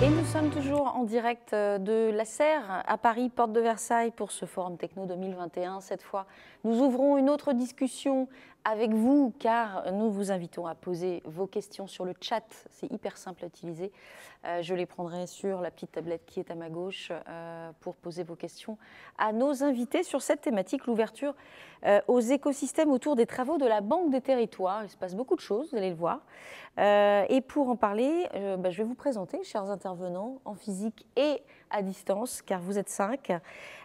Et nous sommes toujours en direct de la Serre à Paris, porte de Versailles, pour ce Forum Techno 2021. Cette fois, nous ouvrons une autre discussion avec vous, car nous vous invitons à poser vos questions sur le chat. C'est hyper simple à utiliser. Je les prendrai sur la petite tablette qui est à ma gauche pour poser vos questions à nos invités sur cette thématique, l'ouverture aux écosystèmes autour des travaux de la Banque des Territoires. Il se passe beaucoup de choses, vous allez le voir. Et pour en parler, je vais vous présenter, chers intervenants, en physique et à distance, car vous êtes 5.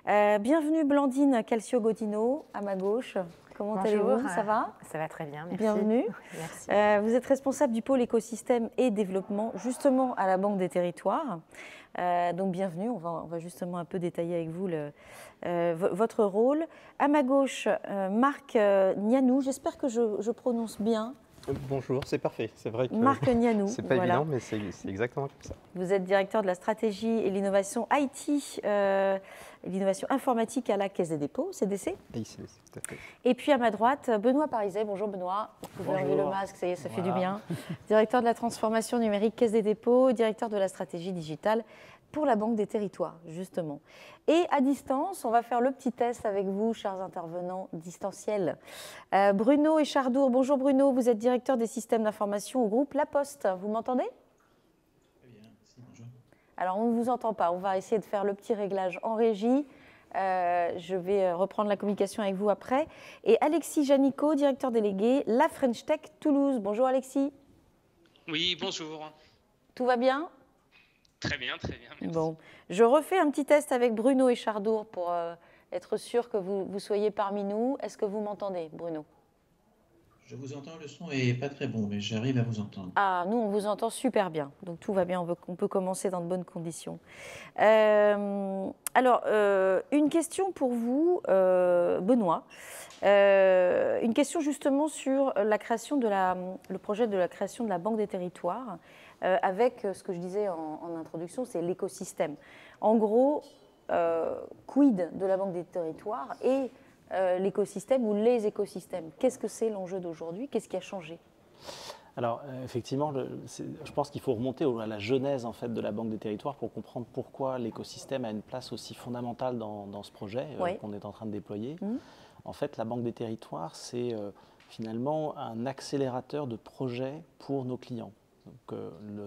Bienvenue Blandine Calcio-Godino, à ma gauche. Comment allez-vous? Ça va? Ça va très bien, merci. Bienvenue. Merci. Vous êtes responsable du pôle écosystème et développement, justement à la Banque des Territoires. Donc bienvenue, on va justement un peu détailler avec vous votre rôle. À ma gauche, Marc Nianou, j'espère que je prononce bien. Bonjour, c'est parfait. C'est vrai que Marc Nianou, c'est pas voilà. évident, mais c'est exactement comme ça. Vous êtes directeur de la stratégie et l'innovation IT, et l'innovation informatique à la Caisse des dépôts, CDC. Ici, tout à fait. Et puis à ma droite, Benoît Parizet. Bonjour Benoît. Vous pouvez enlever le masque, ça y est, ça fait du bien. Directeur de la transformation numérique, Caisse des dépôts, directeur de la stratégie digitale pour la Banque des Territoires, justement. Et à distance, on va faire le petit test avec vous, chers intervenants distanciels. Bruno Echardour. Bonjour Bruno, vous êtes directeur des systèmes d'information au groupe La Poste. Vous m'entendez? Très bien, merci, bonjour. Alors, on ne vous entend pas. On va essayer de faire le petit réglage en régie. Je vais reprendre la communication avec vous après. Et Alexis Janico, directeur délégué, la French Tech Toulouse. Bonjour Alexis. Oui, bonjour. Tout va bien? Très bien, merci. Bon, je refais un petit test avec Bruno Echardour pour être sûr que vous soyez parmi nous. Est-ce que vous m'entendez, Bruno? Je vous entends, le son n'est pas très bon, mais j'arrive à vous entendre. Ah, nous, on vous entend super bien. Donc, tout va bien, on peut commencer dans de bonnes conditions. Alors, une question pour vous, Benoît. Une question justement sur la création le projet de la création de la Banque des Territoires, avec ce que je disais en introduction, c'est l'écosystème. En gros, quid de la Banque des Territoires et l'écosystème ou les écosystèmes? Qu'est-ce que c'est l'enjeu d'aujourd'hui? Qu'est-ce qui a changé? Alors, effectivement, je pense qu'il faut remonter à la genèse en fait, de la Banque des Territoires pour comprendre pourquoi l'écosystème a une place aussi fondamentale dans ce projet qu'on est en train de déployer. En fait, la Banque des Territoires, c'est finalement un accélérateur de projets pour nos clients. Donc,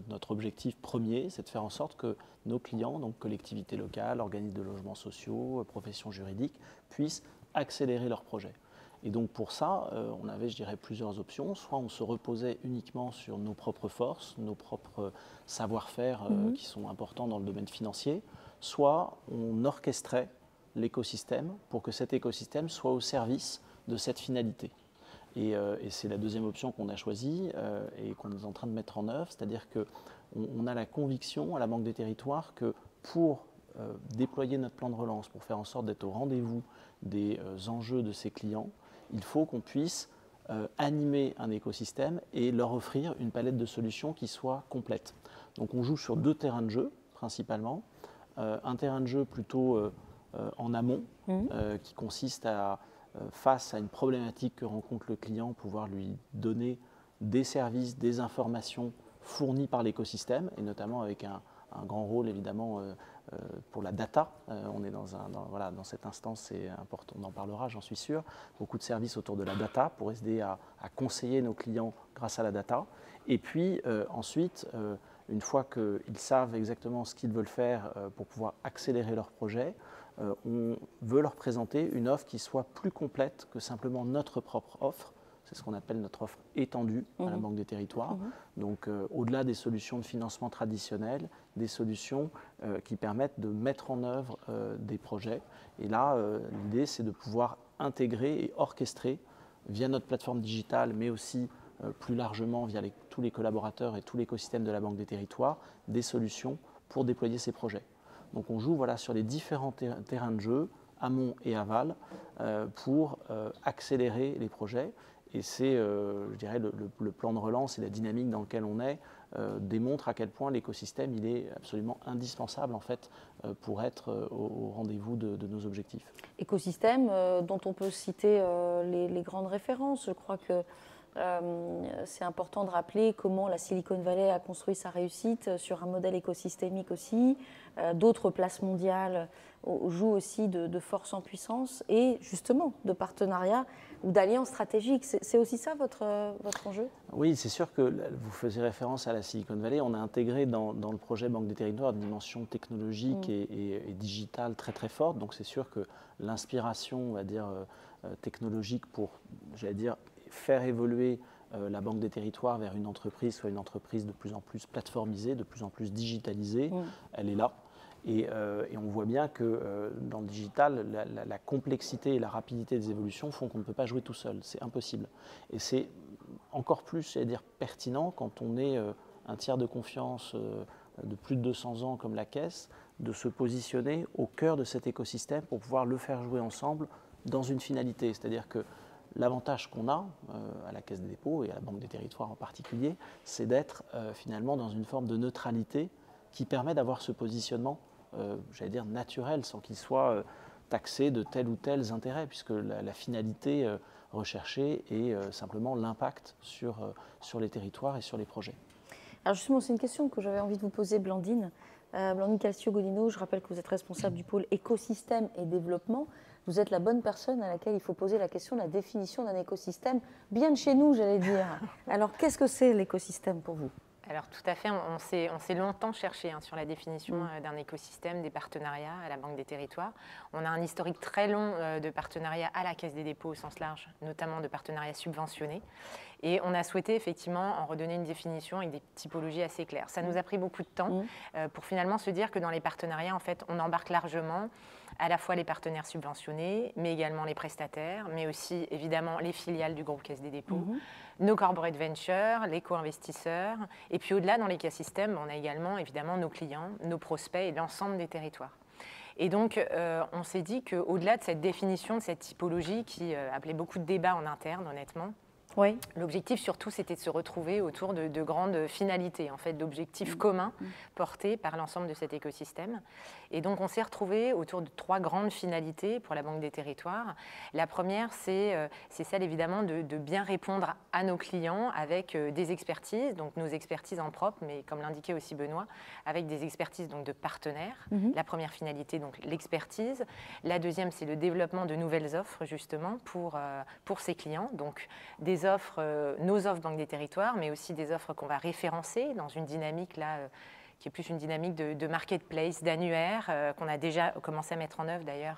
notre objectif premier, c'est de faire en sorte que nos clients, donc collectivités locales, organismes de logements sociaux, professions juridiques, puissent accélérer leurs projets. Et donc pour ça, on avait, je dirais, plusieurs options. Soit on se reposait uniquement sur nos propres forces, nos propres savoir-faire qui sont importants dans le domaine financier, soit on orchestrait l'écosystème pour que cet écosystème soit au service de cette finalité. Et c'est la deuxième option qu'on a choisie et qu'on est en train de mettre en œuvre, c'est-à-dire qu'on a la conviction à la Banque des Territoires que pour déployer notre plan de relance, pour faire en sorte d'être au rendez-vous des enjeux de ses clients, il faut qu'on puisse animer un écosystème et leur offrir une palette de solutions qui soit complète. Donc on joue sur deux terrains de jeu principalement. Un terrain de jeu plutôt en amont qui consiste à, face à une problématique que rencontre le client, pouvoir lui donner des services, des informations fournies par l'écosystème et notamment avec un grand rôle évidemment pour la data. On est dans cette instance, c'est important, on en parlera, j'en suis sûr. Beaucoup de services autour de la data pour aider à conseiller nos clients grâce à la data. Et puis ensuite, une fois qu'ils savent exactement ce qu'ils veulent faire pour pouvoir accélérer leur projet, on veut leur présenter une offre qui soit plus complète que simplement notre propre offre. C'est ce qu'on appelle notre offre étendue à la Banque des Territoires. Donc, au-delà des solutions de financement traditionnelles, des solutions qui permettent de mettre en œuvre des projets. Et là, l'idée, c'est de pouvoir intégrer et orchestrer via notre plateforme digitale, mais aussi plus largement via tous les collaborateurs et tout l'écosystème de la Banque des Territoires, des solutions pour déployer ces projets. Donc, on joue sur les différents terrains de jeu, amont et aval, pour accélérer les projets. Et c'est, je dirais, le plan de relance et la dynamique dans lequel on est démontre à quel point l'écosystème il est absolument indispensable en fait pour être au rendez-vous de nos objectifs. Écosystème dont on peut citer les grandes références. Je crois que C'est important de rappeler comment la Silicon Valley a construit sa réussite sur un modèle écosystémique aussi. D'autres places mondiales jouent aussi de force en puissance et justement de partenariat ou d'alliance stratégique. C'est aussi ça votre enjeu? Oui, c'est sûr que vous faisiez référence à la Silicon Valley. On a intégré dans le projet Banque des Territoires une dimension technologique et digitale très très forte. Donc c'est sûr que l'inspiration, on va dire, technologique pour, j'allais dire, faire évoluer la Banque des Territoires vers une entreprise, soit une entreprise de plus en plus plateformisée, de plus en plus digitalisée, elle est là. Et on voit bien que dans le digital, la complexité et la rapidité des évolutions font qu'on ne peut pas jouer tout seul. C'est impossible. Et c'est encore plus, j'allais dire, pertinent quand on est un tiers de confiance de plus de 200 ans comme la Caisse, de se positionner au cœur de cet écosystème pour pouvoir le faire jouer ensemble dans une finalité. C'est-à-dire que l'avantage qu'on a à la Caisse des dépôts et à la Banque des Territoires en particulier, c'est d'être finalement dans une forme de neutralité qui permet d'avoir ce positionnement, j'allais dire, naturel, sans qu'il soit taxé de tels ou tels intérêts, puisque la finalité recherchée est simplement l'impact sur les territoires et sur les projets. Alors justement, c'est une question que j'avais envie de vous poser, Blandine. Blandine Calcio-Godino, je rappelle que vous êtes responsable du pôle écosystème et développement. Vous êtes la bonne personne à laquelle il faut poser la question de la définition d'un écosystème, bien de chez nous, j'allais dire. Alors, qu'est-ce que c'est l'écosystème pour vous? Alors tout à fait, on s'est longtemps cherché sur la définition d'un écosystème, des partenariats à la Banque des Territoires. On a un historique très long de partenariats à la Caisse des dépôts au sens large, notamment de partenariats subventionnés. Et on a souhaité effectivement en redonner une définition avec des typologies assez claires. Ça nous a pris beaucoup de temps pour finalement se dire que dans les partenariats, en fait, on embarque largement à la fois les partenaires subventionnés, mais également les prestataires, mais aussi évidemment les filiales du groupe Caisse des dépôts, nos corporate ventures, les co-investisseurs, et puis au-delà dans l'écosystème, on a également évidemment nos clients, nos prospects et l'ensemble des territoires. Et donc, on s'est dit qu'au-delà de cette définition, de cette typologie qui appelait beaucoup de débats en interne, honnêtement, oui. L'objectif surtout, c'était de se retrouver autour de grandes finalités, en fait, d'objectifs communs portés par l'ensemble de cet écosystème. Et donc, on s'est retrouvé autour de 3 grandes finalités pour la Banque des Territoires. La première, c'est celle évidemment de bien répondre à nos clients avec des expertises, donc nos expertises en propre, mais comme l'indiquait aussi Benoît, avec des expertises donc de partenaires. La première finalité, donc l'expertise. La deuxième, c'est le développement de nouvelles offres justement pour ces clients, donc des offres, nos offres Banque des Territoires, mais aussi des offres qu'on va référencer dans une dynamique là, qui est plus une dynamique de marketplace, d'annuaire, qu'on a déjà commencé à mettre en œuvre d'ailleurs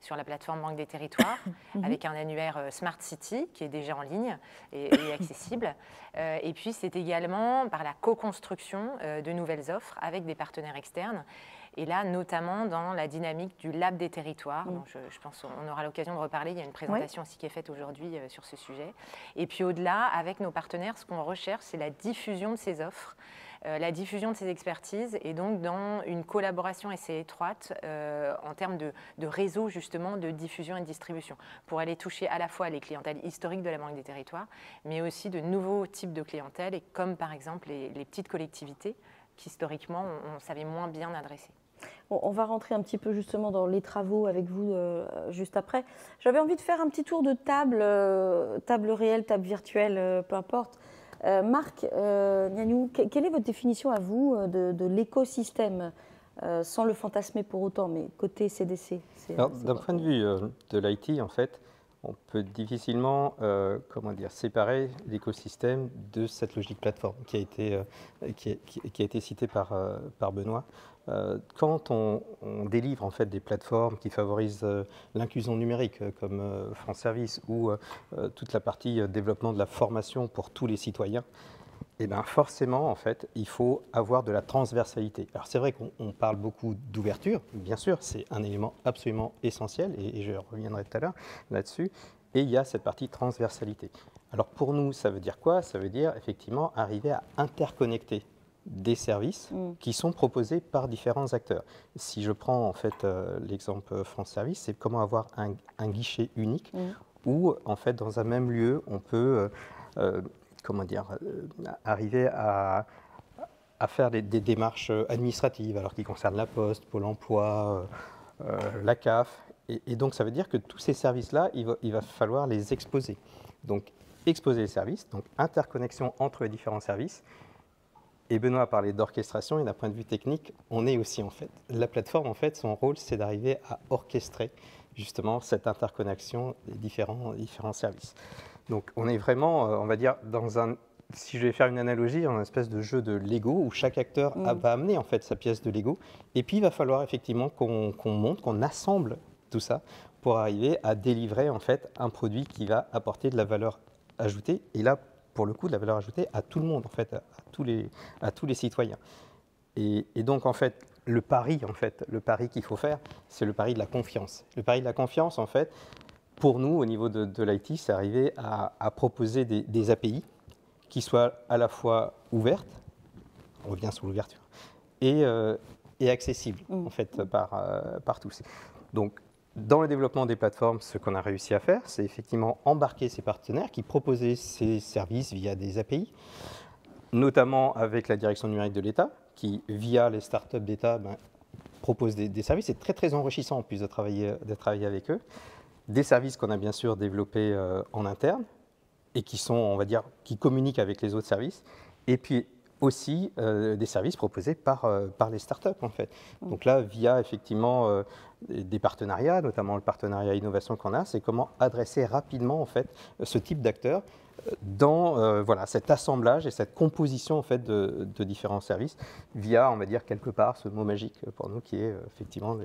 sur la plateforme Banque des Territoires, avec un annuaire Smart City qui est déjà en ligne et accessible. Et puis c'est également par la co-construction de nouvelles offres avec des partenaires externes. Et là, notamment dans la dynamique du Lab des territoires. Donc je pense qu'on aura l'occasion de reparler. Il y a une présentation aussi qui est faite aujourd'hui sur ce sujet. Et puis au-delà, avec nos partenaires, ce qu'on recherche, c'est la diffusion de ces offres, la diffusion de ces expertises, et donc dans une collaboration assez étroite en termes de réseau justement de diffusion et de distribution, pour aller toucher à la fois les clientèles historiques de la Banque des Territoires, mais aussi de nouveaux types de clientèle, et comme par exemple les petites collectivités qui historiquement on savait moins bien adresser. On va rentrer un petit peu justement dans les travaux avec vous juste après. J'avais envie de faire un petit tour de table, table réelle, table virtuelle, peu importe. Marc Gnagnou, quelle est votre définition à vous de l'écosystème, sans le fantasmer pour autant, mais côté CDC? D'un point de vue de l'IT, en fait, on peut difficilement séparer l'écosystème de cette logique plateforme qui a été citée par Benoît. Quand on délivre en fait des plateformes qui favorisent l'inclusion numérique comme France Service ou toute la partie développement de la formation pour tous les citoyens, et bien forcément, en fait, il faut avoir de la transversalité. Alors c'est vrai qu'on parle beaucoup d'ouverture, bien sûr, c'est un élément absolument essentiel, et je reviendrai tout à l'heure là-dessus, et il y a cette partie transversalité. Alors pour nous, ça veut dire quoi? Ça veut dire effectivement arriver à interconnecter des services qui sont proposés par différents acteurs. Si je prends en fait l'exemple France Service, c'est comment avoir un guichet unique où en fait dans un même lieu, on peut arriver à faire des démarches administratives, alors qui concernent la Poste, Pôle emploi, la CAF. Et donc, ça veut dire que tous ces services-là, il va falloir les exposer. Donc, exposer les services, donc interconnexion entre les différents services. Et Benoît a parlé d'orchestration, et d'un point de vue technique, on est aussi en fait. La plateforme, en fait, son rôle, c'est d'arriver à orchestrer justement cette interconnexion des différents services. Donc on est vraiment, on va dire, dans un, si je vais faire une analogie, un espèce de jeu de Lego où chaque acteur va amener en fait sa pièce de Lego, et puis il va falloir effectivement qu'on monte, qu'on assemble tout ça pour arriver à délivrer en fait un produit qui va apporter de la valeur ajoutée, et là pour le coup de la valeur ajoutée à tout le monde en fait, à tous les citoyens. Et donc en fait le pari qu'il faut faire, c'est le pari de la confiance. Le pari de la confiance en fait, pour nous au niveau de l'IT, c'est arriver à proposer des API qui soient à la fois ouvertes, on revient sur l'ouverture, et accessibles en fait par tous. Donc dans le développement des plateformes, ce qu'on a réussi à faire, c'est effectivement embarquer ces partenaires qui proposaient ces services via des API, notamment avec la direction numérique de l'État, qui, via les startups d'État, propose des services. C'est très, très enrichissant en plus de travailler avec eux. Des services qu'on a bien sûr développés en interne et qui sont, on va dire, qui communiquent avec les autres services. Et puis aussi des services proposés par les startups en fait. Donc là, via effectivement des partenariats, notamment le partenariat innovation qu'on a, c'est comment adresser rapidement en fait ce type d'acteurs dans voilà, cet assemblage et cette composition en fait de différents services via, on va dire quelque part, ce mot magique pour nous qui est effectivement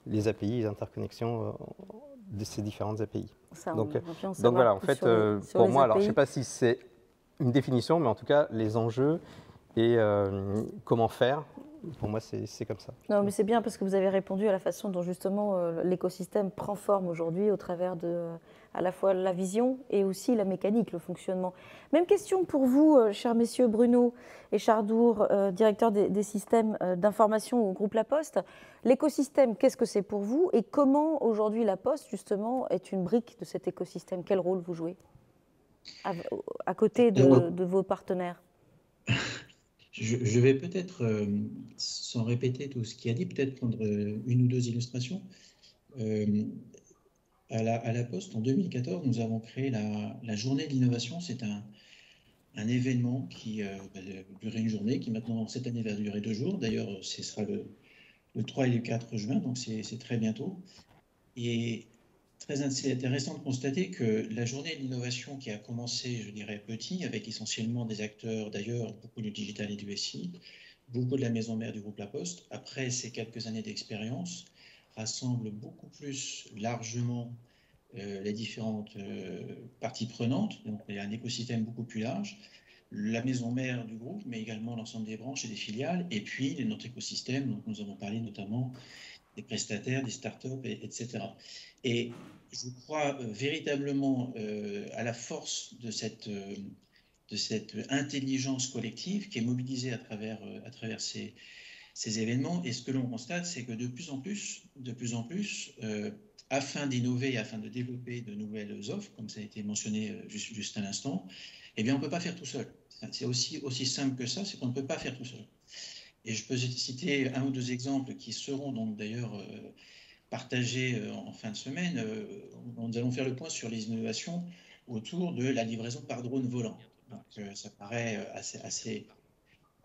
les API, les interconnexions de ces différentes API. Donc voilà, en fait, pour moi, alors je ne sais pas si c'est une définition, mais en tout cas, les enjeux et comment faire, pour moi, c'est comme ça. Non, mais c'est bien parce que vous avez répondu à la façon dont justement l'écosystème prend forme aujourd'hui au travers de à la fois la vision et aussi la mécanique, le fonctionnement. Même question pour vous, chers messieurs Bruno et Chardour, directeurs des systèmes d'information au groupe La Poste. L'écosystème, qu'est-ce que c'est pour vous et comment aujourd'hui La Poste, justement, est une brique de cet écosystème? Quel rôle vous jouez à côté de vos partenaires? Je vais peut-être, sans répéter tout ce qu'il a dit, peut-être prendre une ou deux illustrations. À la Poste, en 2014, nous avons créé la journée de l'innovation. C'est un événement qui durait une journée, qui maintenant, cette année, va durer 2 jours. D'ailleurs, ce sera le 3 et le 4 juin, donc c'est très bientôt. Et très intéressant de constater que la journée de l'innovation qui a commencé, je dirais, petit, avec essentiellement des acteurs, d'ailleurs, beaucoup du digital et du SI, beaucoup de la maison mère du groupe La Poste, après ces quelques années d'expérience, rassemble beaucoup plus largement les différentes parties prenantes, donc il y a un écosystème beaucoup plus large, la maison mère du groupe, mais également l'ensemble des branches et des filiales, et puis notre écosystème, donc nous avons parlé notamment des prestataires, des startups, etc. Et je crois véritablement à la force de cette intelligence collective qui est mobilisée à travers ces événements. Et ce que l'on constate, c'est que de plus en plus, afin d'innover, afin de développer de nouvelles offres, comme ça a été mentionné juste à l'instant, eh bien, on ne peut pas faire tout seul. C'est aussi simple que ça, c'est qu'on ne peut pas faire tout seul. Et je peux citer un ou deux exemples qui seront donc d'ailleurs partagés en fin de semaine. Nous allons faire le point sur les innovations autour de la livraison par drone volant. Donc, ça paraît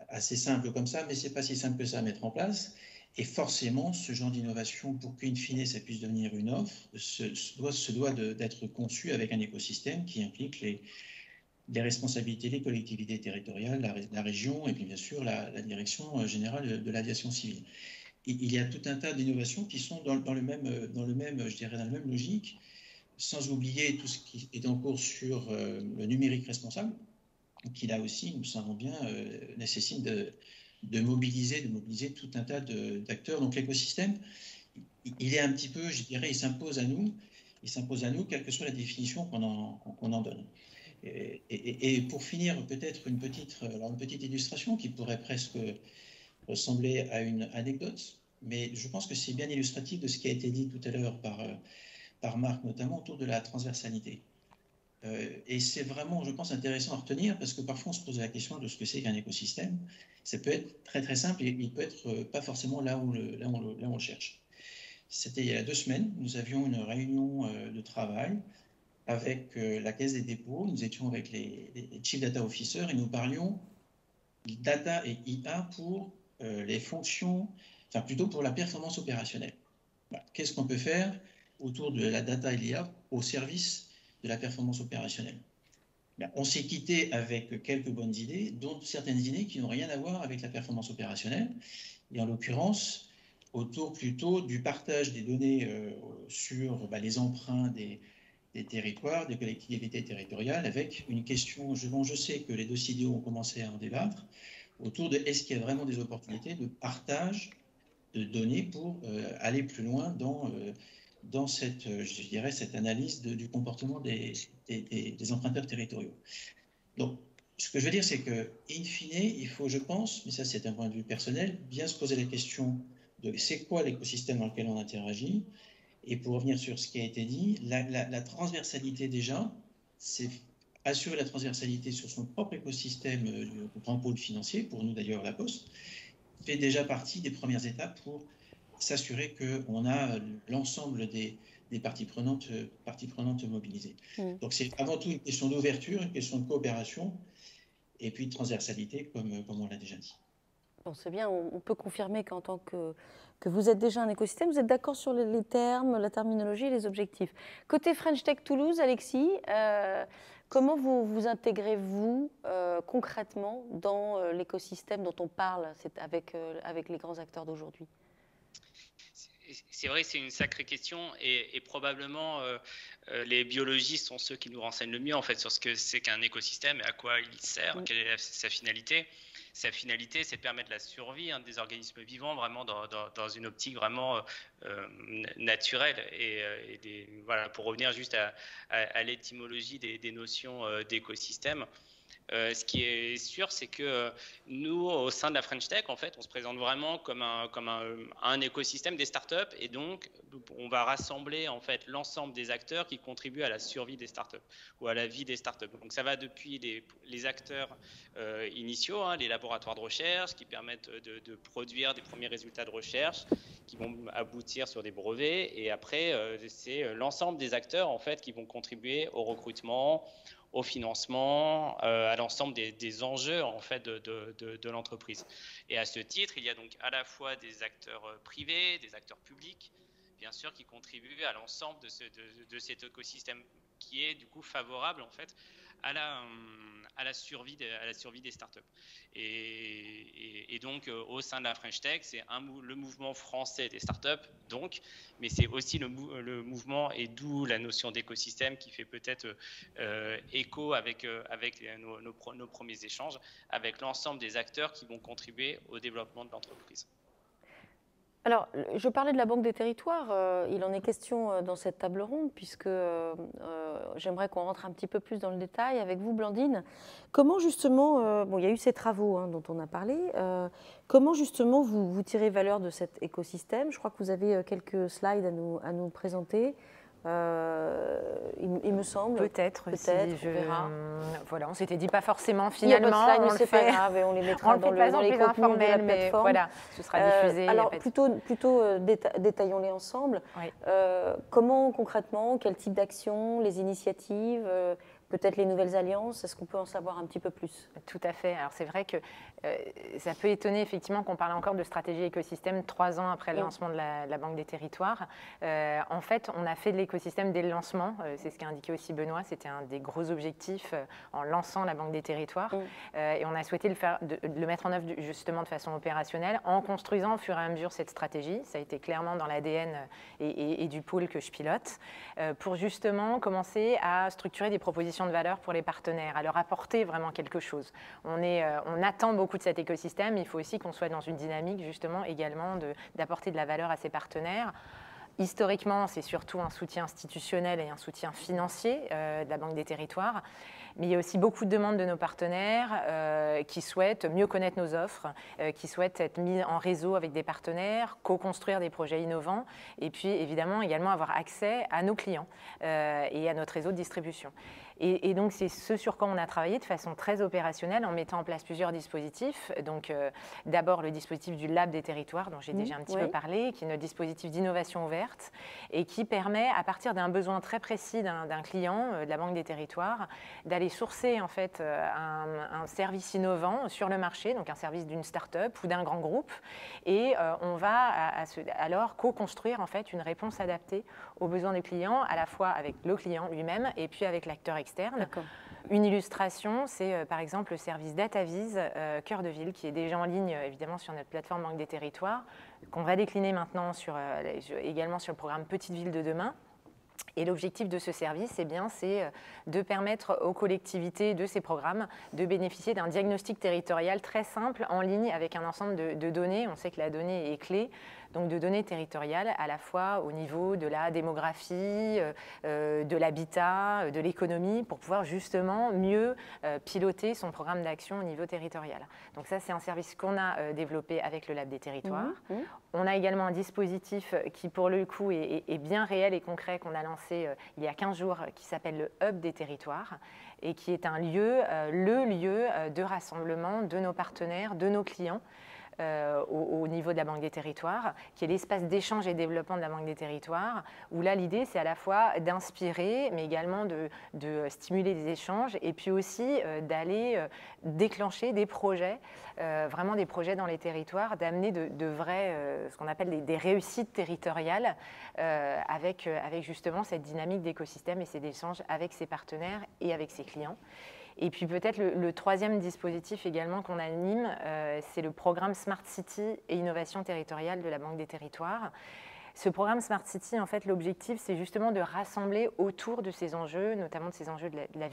assez simple comme ça, mais ce n'est pas si simple que ça à mettre en place. Et forcément, ce genre d'innovation, pour qu'in fine ça puisse devenir une offre, se doit d'être conçu avec un écosystème qui implique les responsabilités des collectivités territoriales, la région et puis bien sûr la direction générale de l'aviation civile. Il y a tout un tas d'innovations qui sont dans la même logique, sans oublier tout ce qui est en cours sur le numérique responsable, qui là aussi, nous savons bien, nécessite de mobiliser tout un tas d'acteurs. Donc l'écosystème, il est un petit peu, je dirais, il s'impose à nous, quelle que soit la définition qu'on en donne. Et pour finir, peut-être une petite illustration qui pourrait presque ressembler à une anecdote, mais je pense que c'est bien illustratif de ce qui a été dit tout à l'heure par Marc, notamment autour de la transversalité. Et c'est vraiment, je pense, intéressant à retenir parce que parfois on se pose la question de ce que c'est qu'un écosystème. Ça peut être très très simple et il peut être pas forcément là où on le cherche. C'était il y a 2 semaines, nous avions une réunion de travail avec la Caisse des dépôts, nous étions avec les Chief Data Officers et nous parlions data et IA pour les fonctions, enfin plutôt pour la performance opérationnelle. Voilà. Qu'est-ce qu'on peut faire autour de la data et l'IA au service de la performance opérationnelle? On s'est quitté avec quelques bonnes idées, dont certaines idées qui n'ont rien à voir avec la performance opérationnelle, et en l'occurrence autour plutôt du partage des données sur les emprunts des territoires, des collectivités territoriales, avec une question dont je sais que les deux CDO ont commencé à en débattre, autour de est-ce qu'il y a vraiment des opportunités de partage de données pour aller plus loin dans cette, je dirais, cette analyse du comportement des emprunteurs territoriaux. Donc, ce que je veux dire, c'est que, in fine, il faut, je pense, mais ça c'est un point de vue personnel, bien se poser la question de c'est quoi l'écosystème dans lequel on interagit. Et pour revenir sur ce qui a été dit, la transversalité déjà, c'est assurer la transversalité sur son propre écosystème du grand pôle financier, pour nous d'ailleurs la Poste, fait déjà partie des premières étapes pour s'assurer qu'on a l'ensemble des parties prenantes mobilisées. Donc c'est avant tout une question d'ouverture, une question de coopération, et puis de transversalité, comme on l'a déjà dit. Bon, c'est bien, on peut confirmer qu'en tant que vous êtes déjà un écosystème, vous êtes d'accord sur les termes, la terminologie et les objectifs. Côté French Tech Toulouse, Alexis, comment vous intégrez-vous concrètement dans l'écosystème dont on parle avec les grands acteurs d'aujourd'hui? C'est vrai, c'est une sacrée question et probablement les biologistes sont ceux qui nous renseignent le mieux en fait sur ce que c'est qu'un écosystème et à quoi il sert, quelle est sa finalité. Sa finalité, c'est de permettre la survie des organismes vivants vraiment dans une optique vraiment naturelle. Voilà, pour revenir juste à l'étymologie des notions d'écosystème, ce qui est sûr, c'est que nous, au sein de la French Tech, en fait, on se présente vraiment comme un écosystème des startups, et donc on va rassembler en fait l'ensemble des acteurs qui contribuent à la survie des startups ou à la vie des startups. Donc ça va depuis les acteurs initiaux, les laboratoires de recherche qui permettent de produire des premiers résultats de recherche qui vont aboutir sur des brevets, et après c'est l'ensemble des acteurs en fait qui vont contribuer au recrutement, au financement, à l'ensemble des enjeux en fait de l'entreprise. Et à ce titre, il y a donc à la fois des acteurs privés, des acteurs publics, bien sûr, qui contribuent à l'ensemble de cet écosystème qui est du coup favorable en fait à la survie des startups. Et donc, au sein de la French Tech, c'est le mouvement français des startups, donc, mais c'est aussi le mouvement, et d'où la notion d'écosystème qui fait peut-être écho avec nos premiers échanges, avec l'ensemble des acteurs qui vont contribuer au développement de l'entreprise. Alors, je parlais de la Banque des Territoires, il en est question dans cette table ronde, puisque j'aimerais qu'on rentre un petit peu plus dans le détail avec vous, Blandine. Comment justement, il y a eu ces travaux dont on a parlé, comment justement vous tirez valeur de cet écosystème? Je crois que vous avez quelques slides à nous présenter. Il me semble. Peut-être, on verra. Voilà, on s'était dit pas forcément finalement. Il y a pas de slide, c'est pas grave, et on les mettra dans les contenus de la plateforme. Voilà, ce sera diffusé. Alors plutôt détaillons-les ensemble. Oui. Comment concrètement, quel type d'action, les initiatives, peut-être les nouvelles alliances, est-ce qu'on peut en savoir un petit peu plus? Tout à fait. Alors c'est vrai que ça peut étonner effectivement qu'on parle encore de stratégie écosystème 3 ans après le lancement de la Banque des Territoires. En fait, on a fait de l'écosystème dès le lancement. C'est ce qu'a indiqué aussi Benoît. C'était un des gros objectifs en lançant la Banque des Territoires. Et on a souhaité le mettre en œuvre justement de façon opérationnelle en construisant au fur et à mesure cette stratégie. Ça a été clairement dans l'ADN et du pôle que je pilote pour justement commencer à structurer des propositions de valeur pour les partenaires, à leur apporter vraiment quelque chose. On attend beaucoup de cet écosystème, il faut aussi qu'on soit dans une dynamique justement également d'apporter de la valeur à ses partenaires. Historiquement, c'est surtout un soutien institutionnel et un soutien financier de la Banque des Territoires. Mais il y a aussi beaucoup de demandes de nos partenaires qui souhaitent mieux connaître nos offres, qui souhaitent être mis en réseau avec des partenaires, co-construire des projets innovants et puis évidemment également avoir accès à nos clients et à notre réseau de distribution. Et donc, c'est ce sur quoi on a travaillé de façon très opérationnelle en mettant en place plusieurs dispositifs. Donc, d'abord, le dispositif du Lab des territoires, dont j'ai déjà un petit peu parlé, qui est notre dispositif d'innovation ouverte et qui permet, à partir d'un besoin très précis d'un client de la Banque des territoires, d'aller sourcer en fait un service innovant sur le marché, donc un service d'une start-up ou d'un grand groupe. Et on va alors co-construire en fait une réponse adaptée aux besoins du client, à la fois avec le client lui-même et puis avec l'acteur externe. Une illustration, c'est par exemple le service DataVis Cœur de Ville, qui est déjà en ligne évidemment sur notre plateforme Banque des Territoires, qu'on va décliner maintenant également sur le programme Petite Ville de demain. Et l'objectif de ce service, c'est de permettre aux collectivités de ces programmes de bénéficier d'un diagnostic territorial très simple en ligne avec un ensemble de données. On sait que la donnée est clé, donc de données territoriales à la fois au niveau de la démographie, de l'habitat, de l'économie, pour pouvoir justement mieux piloter son programme d'action au niveau territorial. Donc ça, c'est un service qu'on a développé avec le Lab des territoires. On a également un dispositif qui, pour le coup, est bien réel et concret, qu'on a lancé il y a 15 jours, qui s'appelle le Hub des territoires et qui est un lieu, le lieu de rassemblement de nos partenaires, de nos clients, au niveau de la Banque des Territoires, qui est l'espace d'échange et développement de la Banque des Territoires, où là, l'idée, c'est à la fois d'inspirer, mais également de stimuler des échanges, et puis aussi d'aller déclencher des projets, vraiment des projets dans les territoires, d'amener de vrais, ce qu'on appelle des réussites territoriales, avec justement cette dynamique d'écosystème et ces échanges avec ses partenaires et avec ses clients. Et puis peut-être le troisième dispositif également qu'on anime, c'est le programme Smart City et Innovation Territoriale de la Banque des Territoires. Ce programme Smart City, en fait, l'objectif, c'est justement de rassembler autour de ces enjeux, notamment de ces enjeux de la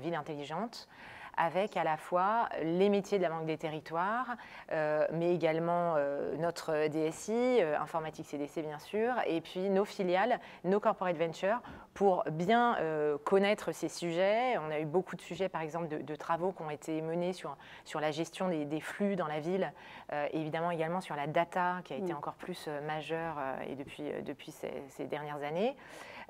ville intelligente, avec à la fois les métiers de la Banque des Territoires, mais également notre DSI, Informatique CDC bien sûr, et puis nos filiales, nos corporate ventures, pour bien connaître ces sujets. On a eu beaucoup de sujets, par exemple, de travaux qui ont été menés sur la gestion des flux dans la ville, évidemment également sur la data, qui a été encore plus majeure et depuis ces dernières années.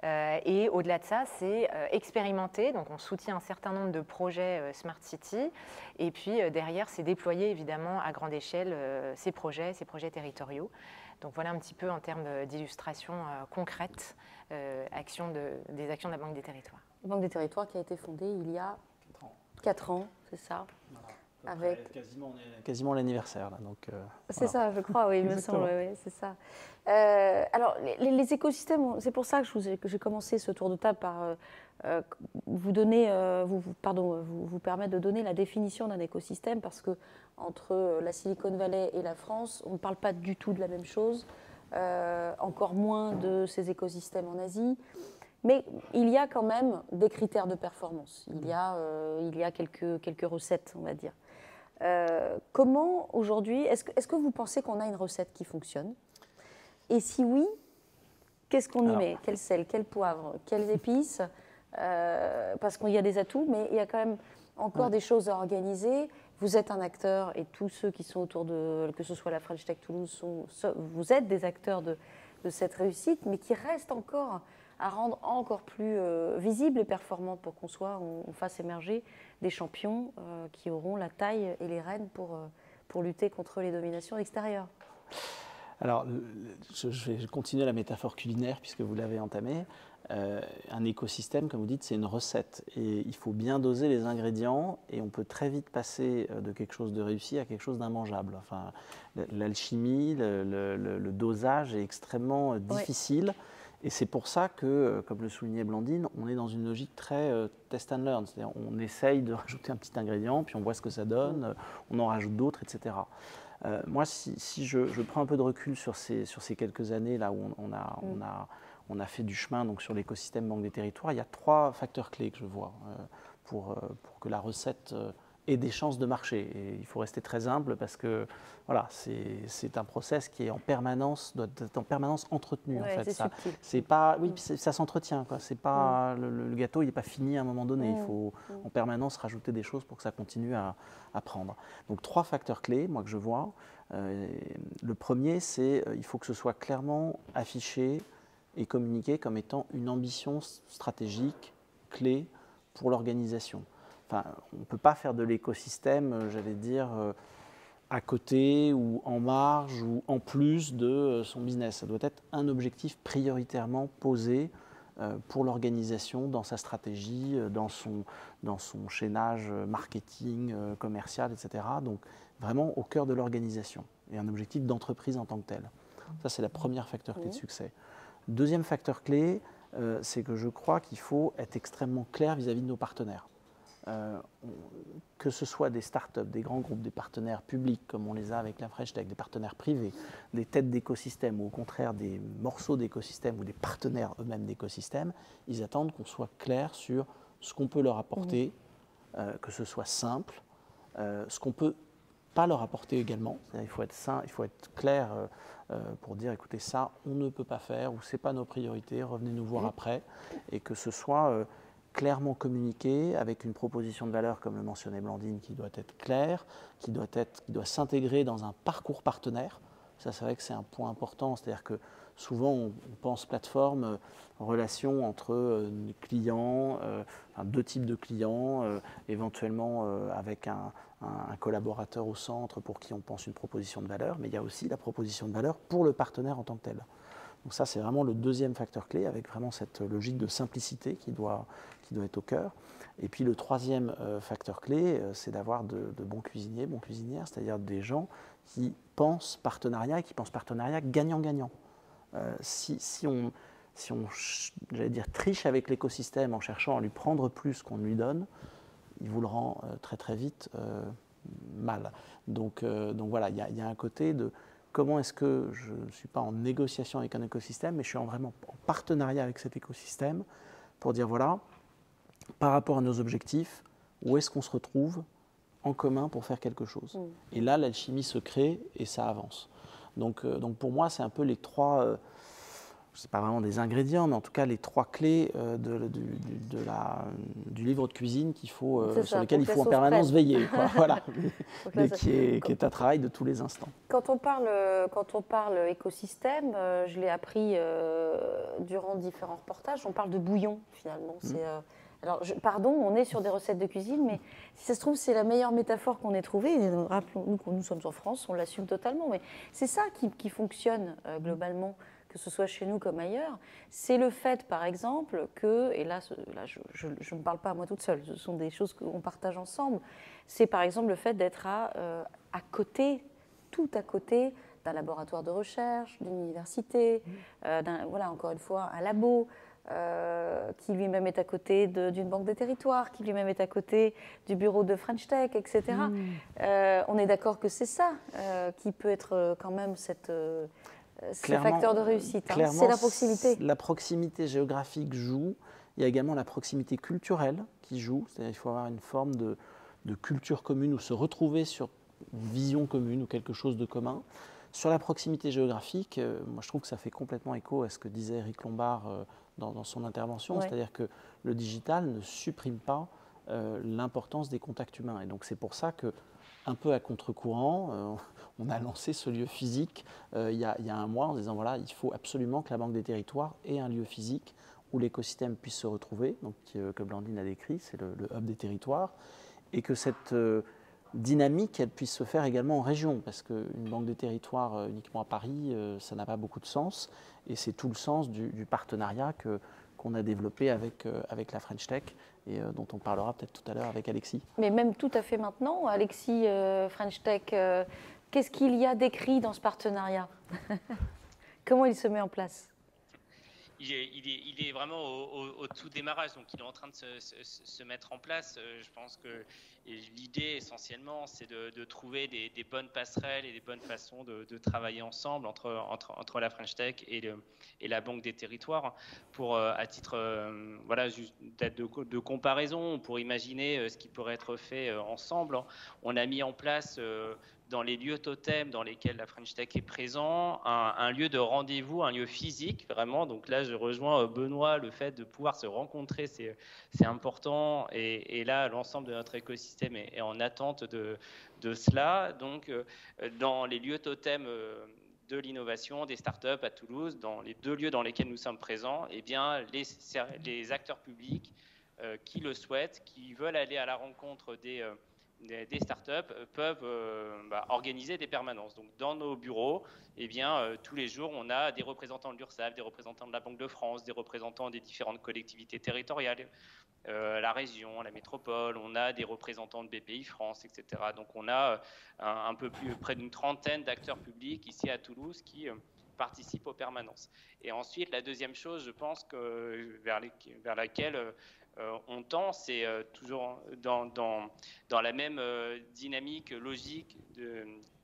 Et au-delà de ça, c'est expérimenter. Donc, on soutient un certain nombre de projets Smart City. Et puis, derrière, c'est déployer, évidemment, à grande échelle ces projets territoriaux. Donc, voilà un petit peu en termes d'illustration concrète des actions de la Banque des Territoires. La Banque des Territoires qui a été fondée il y a 4 ans, c'est ça. Voilà. Avec quasiment l'anniversaire. C'est ça, je crois, oui, il me semble, oui, c'est ça. Alors, les écosystèmes, c'est pour ça que j'ai commencé ce tour de table par vous permettre de donner la définition d'un écosystème, parce que entre la Silicon Valley et la France, on ne parle pas du tout de la même chose, encore moins de ces écosystèmes en Asie. Mais il y a quand même des critères de performance. Il y a quelques recettes, on va dire. Comment aujourd'hui, est-ce que vous pensez qu'on a une recette qui fonctionne? Et si oui, qu'est-ce qu'on y met? Quel sel, quel poivre, quelles épices? Parce qu'il y a des atouts, mais il y a quand même encore des choses à organiser. Vous êtes un acteur, et tous ceux qui sont autour de, que ce soit la French Tech Toulouse, vous êtes des acteurs de cette réussite, mais qui reste encore à rendre encore plus visible et performante pour on fasse émerger des champions qui auront la taille et les rênes pour lutter contre les dominations extérieures. Alors, je vais continuer la métaphore culinaire puisque vous l'avez entamée. Un écosystème, comme vous dites, c'est une recette et il faut bien doser les ingrédients et on peut très vite passer de quelque chose de réussi à quelque chose d'immangeable. Enfin, l'alchimie, le dosage est extrêmement difficile. Et c'est pour ça que, comme le soulignait Blandine, on est dans une logique très test and learn. C'est-à-dire on essaye de rajouter un petit ingrédient, puis on voit ce que ça donne, on en rajoute d'autres, etc. Moi, si je prends un peu de recul sur ces quelques années là où on a fait du chemin donc, sur l'écosystème Banque des Territoires, il y a 3 facteurs clés que je vois pour que la recette et des chances de marché. Et il faut rester très humble parce que voilà, c'est un process qui est en permanence, doit être en permanence entretenu. Ouais, en fait. C'est pas, oui, ça s'entretient. C'est pas le gâteau, il n'est pas fini à un moment donné. Il faut en permanence rajouter des choses pour que ça continue à prendre. Donc 3 facteurs clés, moi que je vois. Le premier, c'est il faut que ce soit clairement affiché et communiqué comme étant une ambition stratégique clé pour l'organisation. Enfin, on ne peut pas faire de l'écosystème, j'allais dire, à côté ou en marge ou en plus de son business. Ça doit être un objectif prioritairement posé pour l'organisation dans sa stratégie, dans son chaînage marketing, commercial, etc. Donc vraiment au cœur de l'organisation et un objectif d'entreprise en tant que tel. Ça, c'est la première facteur clé de succès. Deuxième facteur clé, c'est que je crois qu'il faut être extrêmement clair vis-à-vis de nos partenaires. Que ce soit des startups, des grands groupes, des partenaires publics comme on les a avec la French Tech, des partenaires privés, des têtes d'écosystème ou au contraire des morceaux d'écosystème ou des partenaires eux-mêmes d'écosystème, ils attendent qu'on soit clair sur ce qu'on peut leur apporter, que ce soit simple, ce qu'on peut pas leur apporter également. Il faut être clair pour dire écoutez, ça on ne peut pas faire ou c'est pas nos priorités, revenez nous voir après, et que ce soit clairement communiqué avec une proposition de valeur comme le mentionnait Blandine qui doit être claire, qui doit s'intégrer dans un parcours partenaire. Ça, c'est vrai que c'est un point important, c'est-à-dire que souvent on pense plateforme, relation entre clients, deux types de clients, éventuellement avec un collaborateur au centre pour qui on pense une proposition de valeur, mais il y a aussi la proposition de valeur pour le partenaire en tant que tel. Donc ça, c'est vraiment le deuxième facteur clé, avec vraiment cette logique de simplicité qui doit être au cœur. Et puis le troisième facteur clé, c'est d'avoir de bons cuisiniers, bonnes cuisinières, c'est-à-dire des gens qui pensent partenariat et qui pensent partenariat gagnant-gagnant. Si on j'allais dire, triche avec l'écosystème en cherchant à lui prendre plus qu'on lui donne, il vous le rend très très vite mal. Donc voilà, il y a un côté de comment est-ce que je ne suis pas en négociation avec un écosystème, mais je suis vraiment en partenariat avec cet écosystème pour dire voilà, par rapport à nos objectifs, où est-ce qu'on se retrouve en commun pour faire quelque chose. Et là, l'alchimie se crée et ça avance. Donc pour moi, c'est un peu les trois, ce n'est pas vraiment des ingrédients, mais en tout cas les trois clés du livre de cuisine sur lequel il faut en permanence veiller, quoi, voilà, mais qui est un travail de tous les instants. Quand on parle écosystème, je l'ai appris durant différents reportages, on parle de bouillon finalement. Alors, pardon, on est sur des recettes de cuisine, mais si ça se trouve, c'est la meilleure métaphore qu'on ait trouvée. Rappelons-nous que nous sommes en France, on l'assume totalement, mais c'est ça qui fonctionne globalement, que ce soit chez nous comme ailleurs. C'est le fait, par exemple, que, et là je ne parle pas à moi toute seule, ce sont des choses qu'on partage ensemble, c'est par exemple le fait d'être tout à côté d'un laboratoire de recherche, d'une université, voilà, encore une fois, un labo, qui lui-même est à côté d'une banque des territoires, qui lui-même est à côté du bureau de French Tech, etc. On est d'accord que c'est ça qui peut être quand même ce facteur de réussite. C'est la proximité. La proximité géographique joue. Il y a également la proximité culturelle qui joue. C'est-à-dire qu'il faut avoir une forme de culture commune ou se retrouver sur une vision commune ou quelque chose de commun. Sur la proximité géographique, moi je trouve que ça fait complètement écho à ce que disait Eric Lombard dans son intervention, c'est-à-dire que le digital ne supprime pas l'importance des contacts humains. Et donc c'est pour ça que, un peu à contre-courant, on a lancé ce lieu physique il y a un mois en disant voilà, il faut absolument que la Banque des Territoires ait un lieu physique où l'écosystème puisse se retrouver, donc, que Blandine a décrit, c'est le hub des territoires, et que cette dynamique, elle puisse se faire également en région, parce qu'une banque des territoires uniquement à Paris, ça n'a pas beaucoup de sens, et c'est tout le sens du partenariat qu'on a développé avec la French Tech, et dont on parlera peut-être tout à l'heure avec Alexis. Mais même tout à fait maintenant, Alexis, French Tech, qu'est-ce qu'il y a d'écrit dans ce partenariat? Comment il se met en place? Il est vraiment au tout démarrage, donc il est en train de se mettre en place. Je pense que l'idée essentiellement, c'est de trouver des bonnes passerelles et des bonnes façons de travailler ensemble entre la French Tech et la Banque des Territoires. Pour, à titre voilà, juste de comparaison, pour imaginer ce qui pourrait être fait ensemble, on a mis en place dans les lieux totems dans lesquels la French Tech est présent, un lieu de rendez-vous, un lieu physique, vraiment. Donc là, je rejoins Benoît, le fait de pouvoir se rencontrer, c'est important. Et là, l'ensemble de notre écosystème est en attente de cela. Donc, dans les lieux totems de l'innovation, des startups à Toulouse, dans les 2 lieux dans lesquels nous sommes présents, eh bien, les acteurs publics qui le souhaitent, qui veulent aller à la rencontre des startups peuvent organiser des permanences. Donc, dans nos bureaux, eh bien, tous les jours, on a des représentants de l'URSSAF, des représentants de la Banque de France, des représentants des différentes collectivités territoriales, la région, la métropole, on a des représentants de BPI France, etc. Donc, on a un peu plus près d'une trentaine d'acteurs publics ici à Toulouse qui participent aux permanences. Et ensuite, la deuxième chose, je pense que vers laquelle on tend, c'est toujours dans la même dynamique logique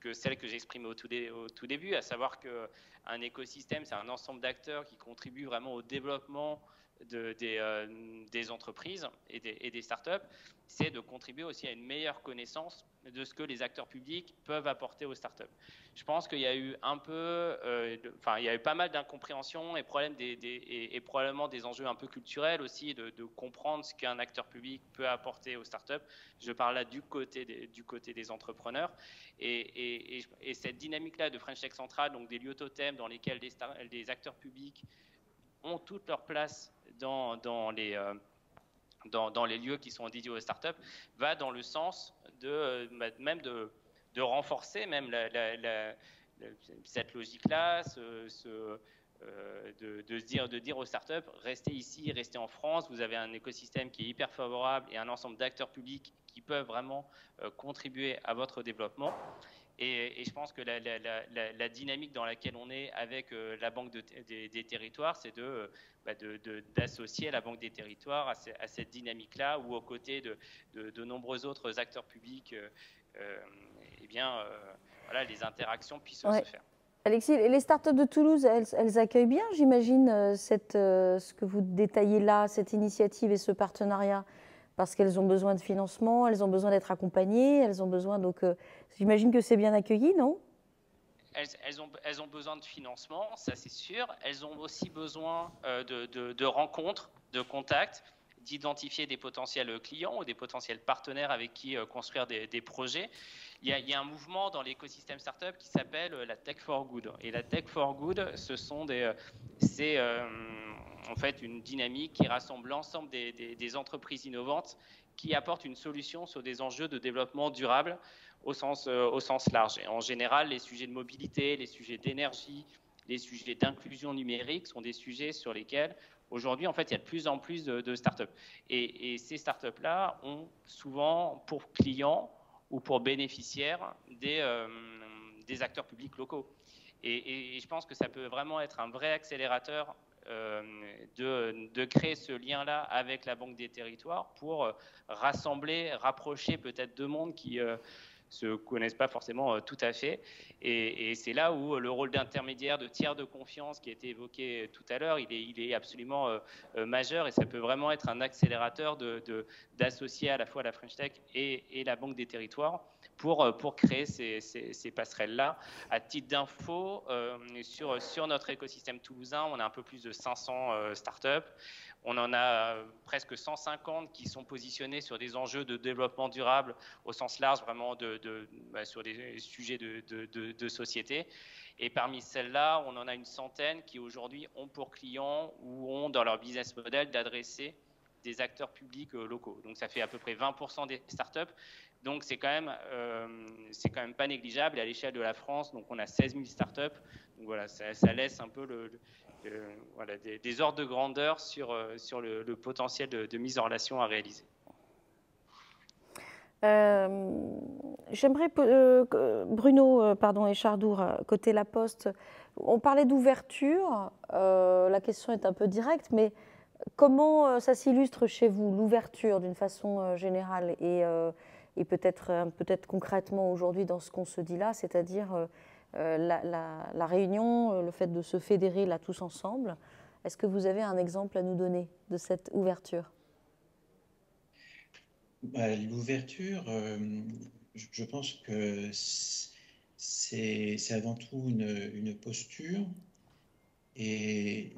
que celle que j'exprimais au tout début, à savoir qu'un écosystème, c'est un ensemble d'acteurs qui contribuent vraiment au développement des entreprises et des startups, c'est de contribuer aussi à une meilleure connaissance de ce que les acteurs publics peuvent apporter aux startups. Je pense qu'il y a eu il y a eu pas mal d'incompréhension et probablement des enjeux un peu culturels aussi de comprendre ce qu'un acteur public peut apporter aux startups. Je parle là du côté des entrepreneurs et cette dynamique-là de French Tech Central, donc des lieux totems dans lesquels les acteurs publics ont toute leur place dans les lieux qui sont dédiés aux startups, va dans le sens de renforcer même cette logique-là, de dire aux startups, restez ici, restez en France, vous avez un écosystème qui est hyper favorable et un ensemble d'acteurs publics qui peuvent vraiment contribuer à votre développement. Et je pense que la dynamique dans laquelle on est avec la Banque des Territoires, c'est d'associer la Banque des Territoires à cette dynamique-là, où aux côtés de nombreux autres acteurs publics, les interactions puissent se faire. Alexis, les startups de Toulouse, elles accueillent bien, j'imagine, ce que vous détaillez là, cette initiative et ce partenariat, parce qu'elles ont besoin de financement, elles ont besoin d'être accompagnées, elles ont besoin, donc j'imagine que c'est bien accueilli, non ? Elles ont besoin de financement, ça c'est sûr. Elles ont aussi besoin de rencontres, de contacts, d'identifier des potentiels clients ou des potentiels partenaires avec qui construire des projets. Il y a un mouvement dans l'écosystème startup qui s'appelle la Tech for Good. Et la Tech for Good, c'est en fait une dynamique qui rassemble l'ensemble des entreprises innovantes qui apportent une solution sur des enjeux de développement durable au sens large. Et en général, les sujets de mobilité, les sujets d'énergie, les sujets d'inclusion numérique sont des sujets sur lesquels aujourd'hui, en fait, il y a de plus en plus de startups. Et ces startups-là ont souvent pour clients ou pour bénéficiaires des acteurs publics locaux. Et je pense que ça peut vraiment être un vrai accélérateur de créer ce lien-là avec la Banque des Territoires pour rassembler, rapprocher peut-être deux mondes qui se connaissent pas forcément tout à fait. Et c'est là où le rôle d'intermédiaire, de tiers de confiance qui a été évoqué tout à l'heure, il est absolument majeur et ça peut vraiment être un accélérateur d'associer à la fois la French Tech et la Banque des Territoires pour créer ces passerelles-là. À titre d'info, sur notre écosystème toulousain, on a un peu plus de 500 startups. On en a presque 150 qui sont positionnés sur des enjeux de développement durable au sens large, vraiment sur des sujets de société. Et parmi celles-là, on en a une centaine qui aujourd'hui ont pour clients ou ont dans leur business model d'adresser des acteurs publics locaux. Donc ça fait à peu près 20% des startups. Donc c'est quand même pas négligeable. Et à l'échelle de la France, donc on a 16 000 startups. Donc voilà, ça laisse un peu des ordres de grandeur sur le potentiel de mise en relation à réaliser. J'aimerais, Bruno et Chardour, côté La Poste, on parlait d'ouverture, la question est un peu directe, mais comment ça s'illustre chez vous, l'ouverture d'une façon générale et peut-être concrètement aujourd'hui dans ce qu'on se dit là, c'est-à-dire la réunion, le fait de se fédérer là tous ensemble. Est-ce que vous avez un exemple à nous donner de cette ouverture? L'ouverture, je pense que c'est avant tout une posture. Et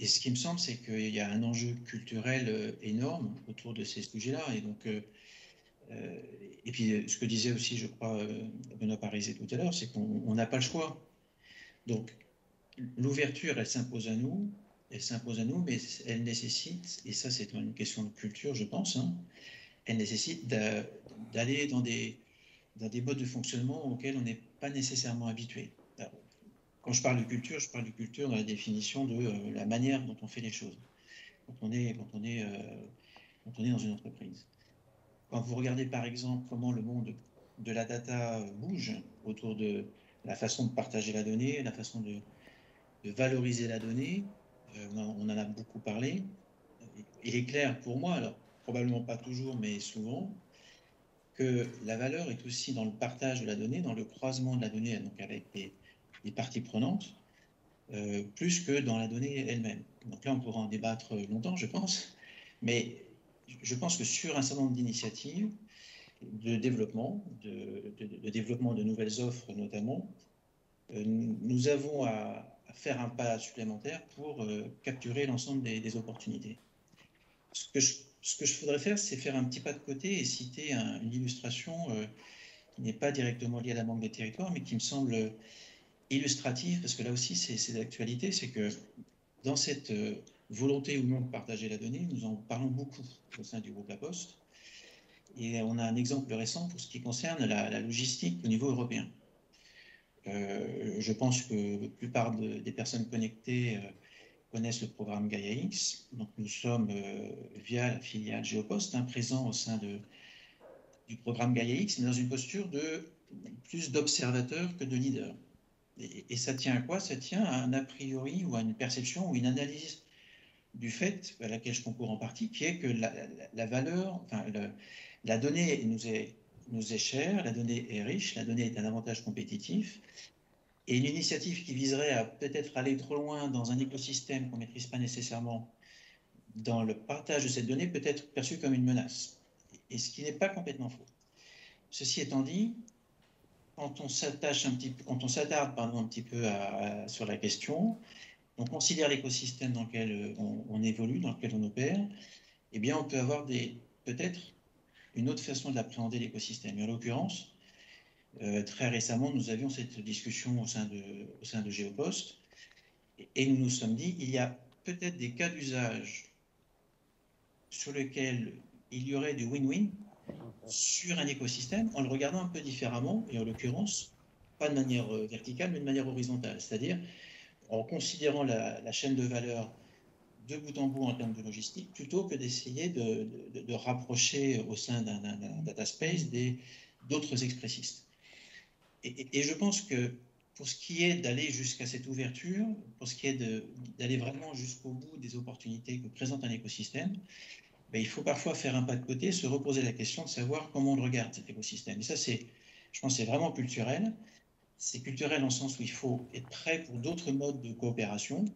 ce qui me semble, c'est qu'il y a un enjeu culturel énorme autour de ces sujets-là. Et donc, et puis, ce que disait aussi, je crois, Benoît Parisé tout à l'heure, c'est qu'on n'a pas le choix. Donc, l'ouverture, elle s'impose à nous, mais elle nécessite, et ça c'est une question de culture, je pense, hein, elle nécessite d'aller dans des modes de fonctionnement auxquels on n'est pas nécessairement habitué. Alors, quand je parle de culture dans la définition de la manière dont on fait les choses, quand on est dans une entreprise. Quand vous regardez par exemple comment le monde de la data bouge autour de la façon de partager la donnée, la façon de valoriser la donnée, on en a beaucoup parlé. Il est clair pour moi, alors probablement pas toujours, mais souvent, que la valeur est aussi dans le partage de la donnée, dans le croisement de la donnée, donc avec des parties prenantes, plus que dans la donnée elle-même. Donc là, on pourra en débattre longtemps, je pense, mais je pense que sur un certain nombre d'initiatives de développement, de développement de nouvelles offres notamment, nous avons à faire un pas supplémentaire pour capturer l'ensemble des opportunités. Ce que je voudrais faire, c'est faire un petit pas de côté et citer une illustration qui n'est pas directement liée à la Banque des Territoires, mais qui me semble illustrative, parce que là aussi, c'est d'actualité, c'est que dans cette volonté ou non de partager la donnée, nous en parlons beaucoup au sein du groupe La Poste, et on a un exemple récent pour ce qui concerne la logistique au niveau européen. Je pense que la plupart des personnes connectées connaissent le programme Gaia-X. Donc nous sommes, via la filiale Géopost, présents au sein du programme Gaia-X, mais dans une posture de plus d'observateurs que de leaders. Et ça tient à quoi? Ça tient à un a priori ou à une perception ou une analyse du fait, à laquelle je concours en partie, qui est que la valeur, enfin, la donnée nous est chère, la donnée est riche, la donnée est un avantage compétitif. Et une initiative qui viserait à peut-être aller trop loin dans un écosystème qu'on ne maîtrise pas nécessairement dans le partage de cette donnée peut être perçue comme une menace. Et ce qui n'est pas complètement faux. Ceci étant dit, quand on s'attarde un petit peu sur la question, on considère l'écosystème dans lequel on évolue, dans lequel on opère, eh bien on peut avoir peut-être une autre façon d'appréhender l'écosystème. Et en l'occurrence, très récemment, nous avions cette discussion au sein de Géopost et nous nous sommes dit il y a peut-être des cas d'usage sur lesquels il y aurait du win-win sur un écosystème en le regardant un peu différemment et en l'occurrence, pas de manière verticale mais de manière horizontale, c'est-à-dire en considérant la chaîne de valeur de bout en bout en termes de logistique plutôt que d'essayer de rapprocher au sein d'un data space d'autres expressistes. Et je pense que pour ce qui est d'aller jusqu'à cette ouverture, pour ce qui est d'aller vraiment jusqu'au bout des opportunités que présente un écosystème, ben, il faut parfois faire un pas de côté, se reposer la question de savoir comment on le regarde, cet écosystème. Et ça, je pense que c'est vraiment culturel. C'est culturel dans le sens où il faut être prêt pour d'autres modes de coopération.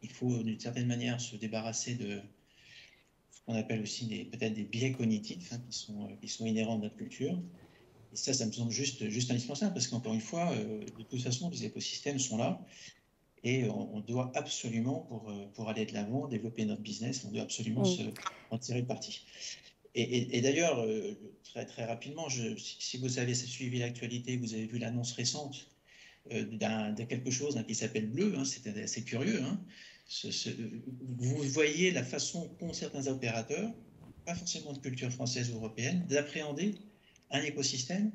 Il faut d'une certaine manière se débarrasser de ce qu'on appelle aussi peut-être des biais cognitifs qui sont inhérents de notre culture. Et ça me semble juste indispensable parce qu'encore une fois, de toute façon, les écosystèmes sont là et on doit absolument, pour aller de l'avant, développer notre business, on doit absolument en tirer parti. Et d'ailleurs, très, très rapidement, si vous avez suivi l'actualité, vous avez vu l'annonce récente de quelque chose qui s'appelle Bleu, c'était assez curieux. Vous voyez la façon qu'ont certains opérateurs, pas forcément de culture française ou européenne, d'appréhender un écosystème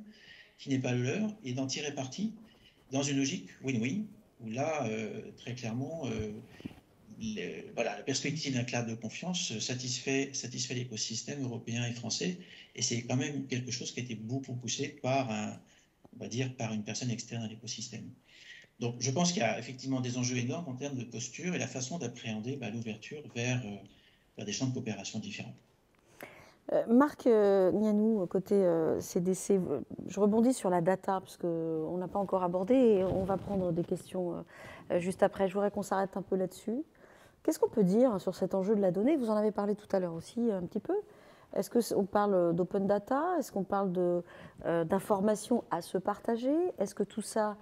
qui n'est pas le leur et d'en tirer parti dans une logique win-win, où là, très clairement, la perspective d'un cloud de confiance satisfait l'écosystème européen et français, et c'est quand même quelque chose qui a été beaucoup poussé par une personne externe à l'écosystème. Donc je pense qu'il y a effectivement des enjeux énormes en termes de posture et la façon d'appréhender l'ouverture vers des champs de coopération différents. Marc Gnanou, côté CDC, je rebondis sur la data, parce qu'on n'a pas encore abordé, et on va prendre des questions juste après. Je voudrais qu'on s'arrête un peu là-dessus. Qu'est-ce qu'on peut dire sur cet enjeu de la donnée? Vous en avez parlé tout à l'heure aussi un petit peu. Est-ce qu'on parle d'open data? Est-ce qu'on parle d'informations à se partager? Est-ce que tout ça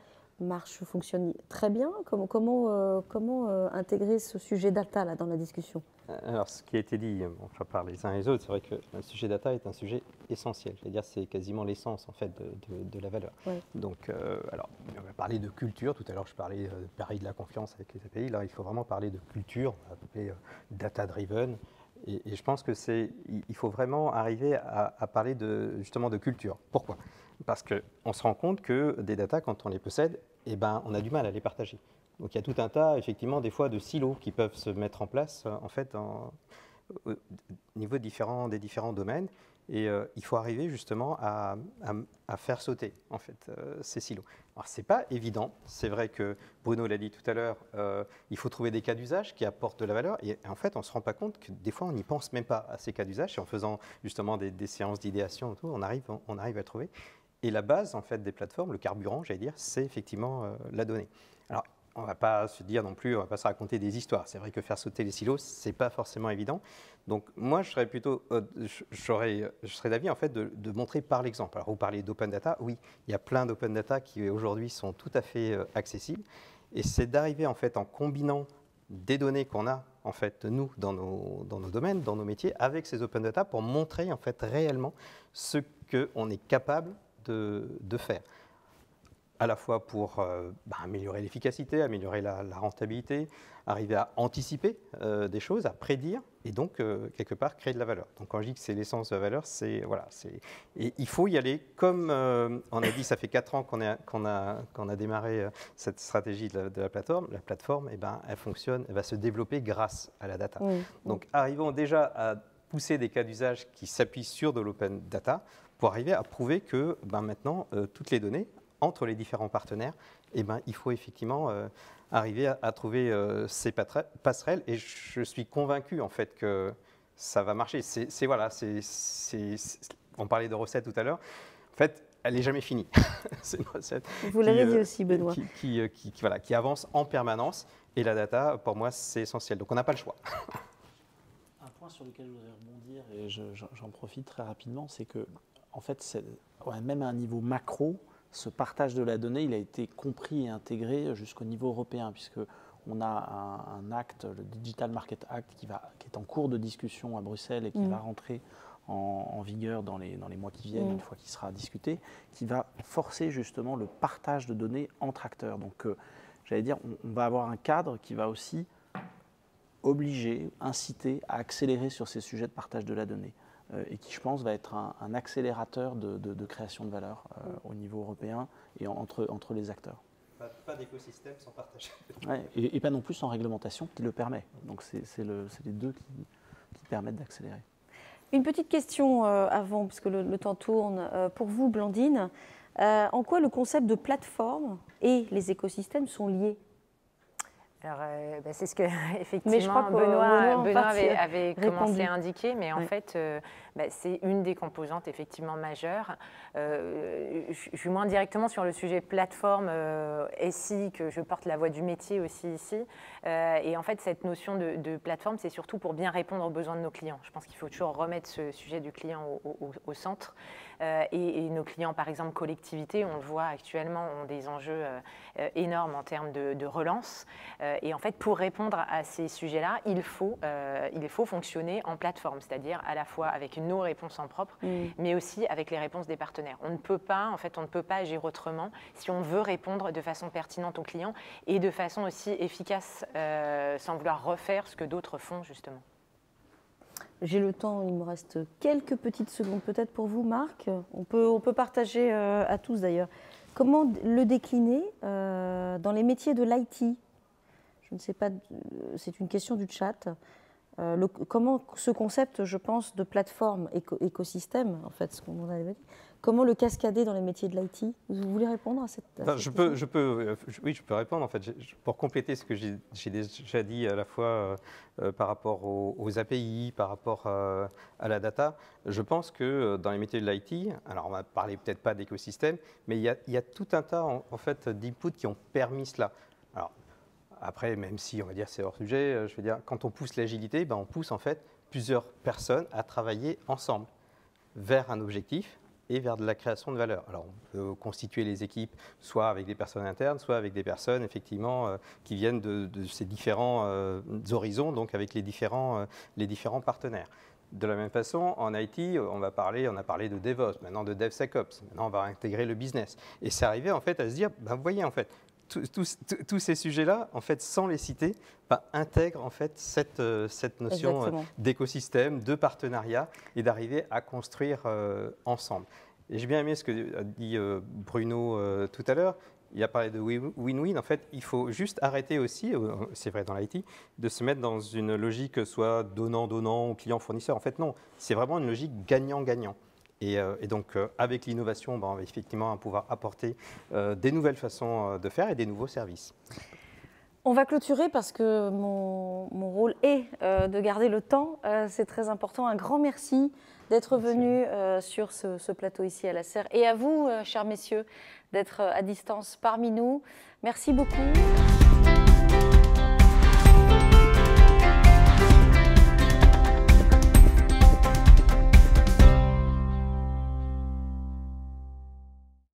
fonctionne très bien? Comment intégrer ce sujet data là, dans la discussion? Alors, ce qui a été dit par les uns et les autres, c'est vrai que le sujet data est un sujet essentiel. C'est-à-dire, c'est quasiment l'essence en fait de la valeur. Oui. Donc, alors, on va parler de culture. Tout à l'heure, je parlais de la confiance avec les API. Là, il faut vraiment parler de culture, on va appeler data-driven. Et je pense que il faut vraiment arriver à parler justement de culture. Pourquoi? Parce qu'on se rend compte que des data, quand on les possède, eh ben, on a du mal à les partager. Donc il y a tout un tas, effectivement, des fois de silos qui peuvent se mettre en place en fait, au niveau des différents domaines. Et il faut arriver justement à faire sauter en fait, ces silos. Alors ce n'est pas évident, c'est vrai que Bruno l'a dit tout à l'heure, il faut trouver des cas d'usage qui apportent de la valeur. Et en fait, on ne se rend pas compte que des fois, on n'y pense même pas à ces cas d'usage. Et en faisant justement des séances d'idéation, on arrive à le trouver. Et la base en fait, des plateformes, le carburant, j'allais dire, c'est effectivement la donnée. Alors, on ne va pas se dire non plus, on ne va pas se raconter des histoires. C'est vrai que faire sauter les silos, ce n'est pas forcément évident. Donc moi, je serais plutôt, je serais d'avis en fait de montrer par l'exemple. Alors vous parlez d'open data, oui, il y a plein d'open data qui aujourd'hui sont tout à fait accessibles. Et c'est d'arriver en fait en combinant des données qu'on a en fait nous dans nos domaines, dans nos métiers, avec ces open data pour montrer en fait réellement ce qu'on est capable de faire. À la fois pour améliorer l'efficacité, améliorer la rentabilité, arriver à anticiper des choses, à prédire, et donc, quelque part, créer de la valeur. Donc, quand je dis que c'est l'essence de la valeur, et il faut y aller, comme on a dit, ça fait 4 ans qu'on a démarré cette stratégie de la plateforme. La plateforme, elle fonctionne, elle va se développer grâce à la data. Oui. Donc, arrivons déjà à pousser des cas d'usage qui s'appuient sur de l'open data pour arriver à prouver que maintenant, toutes les données, entre les différents partenaires, il faut effectivement arriver à trouver ces passerelles. Et je suis convaincu en fait que ça va marcher. On parlait de recettes tout à l'heure. En fait, elle n'est jamais finie. C'est une recette. Vous l'avez dit aussi, Benoît. Qui avance en permanence. Et la data, pour moi, c'est essentiel. Donc, on n'a pas le choix. Un point sur lequel je voudrais rebondir, et j'en profite très rapidement, c'est que, en fait, même à un niveau macro, ce partage de la donnée, il a été compris et intégré jusqu'au niveau européen, puisqu'on a un acte, le Digital Market Act, qui est en cours de discussion à Bruxelles et qui va rentrer en vigueur dans les mois qui viennent, une fois qu'il sera discuté, qui va forcer justement le partage de données entre acteurs. Donc, j'allais dire, on va avoir un cadre qui va aussi obliger, inciter à accélérer sur ces sujets de partage de la donnée. Et qui, je pense, va être un accélérateur de création de valeur au niveau européen et entre les acteurs. Pas d'écosystème sans partage. Ouais, et pas non plus sans réglementation qui le permet. Donc, c'est les deux qui permettent d'accélérer. Une petite question avant, parce que le temps tourne. Pour vous, Blandine, en quoi le concept de plateforme et les écosystèmes sont liés ? Alors, c'est ce que effectivement Benoît avait commencé à indiquer, mais en fait, c'est une des composantes effectivement majeures. Je suis moins directement sur le sujet plateforme SI, que je porte la voix du métier aussi ici. Et en fait, cette notion de plateforme, c'est surtout pour bien répondre aux besoins de nos clients. Je pense qu'il faut toujours remettre ce sujet du client au centre. Et nos clients, par exemple, collectivités, on le voit actuellement, ont des enjeux énormes en termes de relance. Et en fait, pour répondre à ces sujets-là, il faut fonctionner en plateforme, c'est-à-dire à la fois avec nos réponses en propre, mais aussi avec les réponses des partenaires. On ne peut pas agir autrement si on veut répondre de façon pertinente aux clients et de façon aussi efficace, sans vouloir refaire ce que d'autres font, justement. J'ai le temps, il me reste quelques petites secondes peut-être pour vous, Marc. On peut partager à tous d'ailleurs. Comment le décliner dans les métiers de l'IT ? Je ne sais pas, c'est une question du chat. Comment ce concept, je pense, de plateforme écosystème, en fait, ce qu'on avait dit, comment le cascader dans les métiers de l'IT? Vous voulez répondre à cette question? Oui, je peux répondre. En fait, pour compléter ce que j'ai déjà dit à la fois par rapport aux API, par rapport à la data, je pense que dans les métiers de l'IT, alors on va parler peut-être pas d'écosystème, mais il y a tout un tas en fait d'inputs qui ont permis cela. Alors, après, même si on va dire c'est hors sujet, je veux dire, quand on pousse l'agilité, on pousse en fait plusieurs personnes à travailler ensemble vers un objectif et vers de la création de valeur. Alors, on peut constituer les équipes soit avec des personnes internes, soit avec des personnes effectivement qui viennent de ces différents horizons, donc avec les différents partenaires. De la même façon, en IT, on a parlé de DevOps, maintenant de DevSecOps, maintenant on va intégrer le business. Et c'est arrivé en fait à se dire, vous voyez en fait, tous ces sujets-là, en fait, sans les citer, intègrent en fait cette notion d'écosystème, de partenariat et d'arriver à construire ensemble. Et j'ai bien aimé ce que a dit Bruno tout à l'heure. Il a parlé de win-win. En fait, il faut juste arrêter aussi, c'est vrai dans l'IT, de se mettre dans une logique soit donnant-donnant ou client-fournisseur. En fait, non, c'est vraiment une logique gagnant-gagnant. Et donc, avec l'innovation, on va effectivement pouvoir apporter des nouvelles façons de faire et des nouveaux services. On va clôturer parce que mon rôle est de garder le temps. C'est très important. Un grand merci d'être venu sur ce plateau ici à la Serre. Et à vous, chers messieurs, d'être à distance parmi nous. Merci beaucoup.